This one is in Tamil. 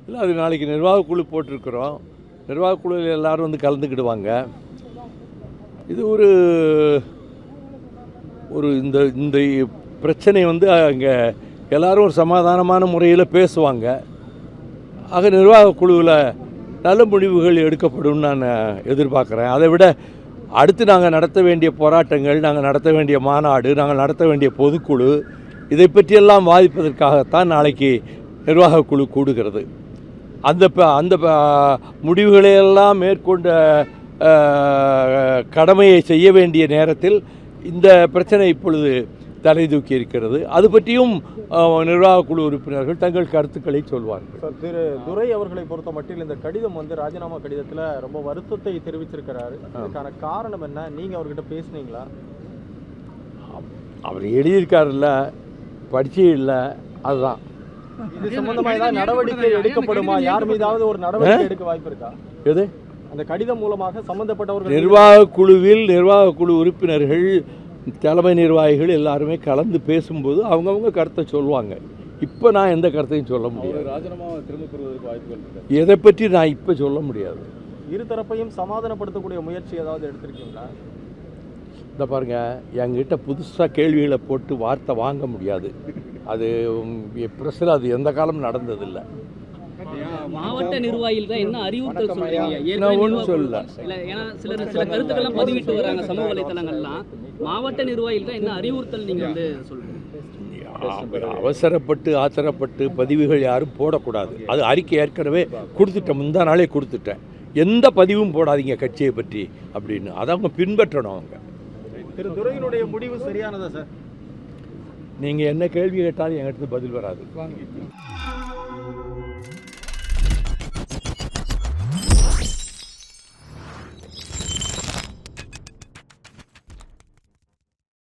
இல்லை, அது நாளைக்கு நிர்வாகக்குழு போட்டிருக்கிறோம். நிர்வாகக்குழுவில் எல்லோரும் வந்து கலந்துக்கிடுவாங்க. இது ஒரு ஒரு இந்த இந்த பிரச்சனை வந்து அங்கே எல்லோரும் ஒரு சமாதானமான முறையில் பேசுவாங்க. ஆக நிர்வாகக்குழுவில் நல்ல முடிவுகள் எடுக்கப்படும் நான் எதிர்பார்க்குறேன். அதை விட அடுத்து நாங்கள் நடத்த வேண்டிய போராட்டங்கள், நாங்கள் நடத்த வேண்டிய மாநாடு, நாங்கள் நடத்த வேண்டிய பொதுக்குழு, இதை பற்றியெல்லாம் வாதிப்பதற்காகத்தான் நாளைக்கு நிர்வாகக்குழு கூடுகிறது. அந்த முடிவுகளையெல்லாம் மேற்கொண்ட கடமையை செய்ய வேண்டிய நேரத்தில் இந்த பிரச்சனை இப்பொழுது தலை தூக்கி இருக்கிறது. அது பற்றியும் நிர்வாகக்குழு உறுப்பினர்கள் தங்கள் கருத்துக்களை சொல்வார்கள். சார், திரு துரை அவர்களை பொறுத்த மட்டில் இந்த கடிதம் வந்து ராஜினாமா கடிதத்தில் ரொம்ப வருத்தத்தை தெரிவிச்சிருக்கிறாரு. அதுக்கான காரணம் என்ன? நீங்கள் அவர்கிட்ட பேசுனீங்களா? அவர் எழுதியிருக்காருல்ல, படிச்சே இல்லை, அதுதான். இது சம்பந்தமாக ஏதாவது நடவடிக்கை எடுக்கப்படுமா? யார் மீதாவது ஒரு நடவடிக்கை எடுக்க வாய்ப்பு இருக்கா? எது? அந்த கடிதம் மூலமாக சம்பந்தப்பட்டவர்கள் நிர்வாகக்குழு உறுப்பினர்கள், தலைமை நிர்வாகிகள் எல்லாருமே கலந்து பேசும்போது அவங்கவுங்க கருத்தை சொல்லுவாங்க. இப்போ நான் எந்த கருத்தையும் சொல்ல முடியாது. ராஜினாமாவை திரும்ப பெறுவதற்கு வாய்ப்புகள் இருக்கு. எதை பற்றி நான் இப்போ சொல்ல முடியாது. இருதரப்பையும் சமாதானப்படுத்தக்கூடிய முயற்சி ஏதாவது எடுத்திருக்கீங்களா? இந்த பாருங்கள், என்கிட்ட புதுசாக கேள்விகளை போட்டு வார்த்தை வாங்க முடியாது. அது பிரச்சனை, அது எந்த காலம் நடந்ததில்லை. மாவட்ட நிர்வாகிகள் தான் என்ன அறிவுறுத்தல் சொல்றீங்க? நான் ஒன்றும் சொல்லல. ஏன்னா சில கருத்துக்கள்லாம் பதிவிட்டு வராங்க சமூக வலைத்தளங்கள்லாம். மாவட்ட நிர்வாகிகள் தான் என்ன அறிவுறுத்தல் நீங்க வந்து சொல்றீங்க? அவசரப்பட்டு ஆத்திரப்பட்டு பதிவுகள் யாரும் போடக்கூடாது. அது அறிக்கை ஏற்கனவே கொடுத்துட்டேன், முந்தா நாளே கொடுத்துட்டேன். எந்த பதிவும் போடாதீங்க கட்சியை பற்றி அப்படின்னு. அதை அவங்க பின்பற்றணும். அவங்க திரு துரையினுடைய முடிவு சரியானதா சார்? நீங்கள் என்ன கேள்வி கேட்டாலும் என்கிட்ட பதில் வராது.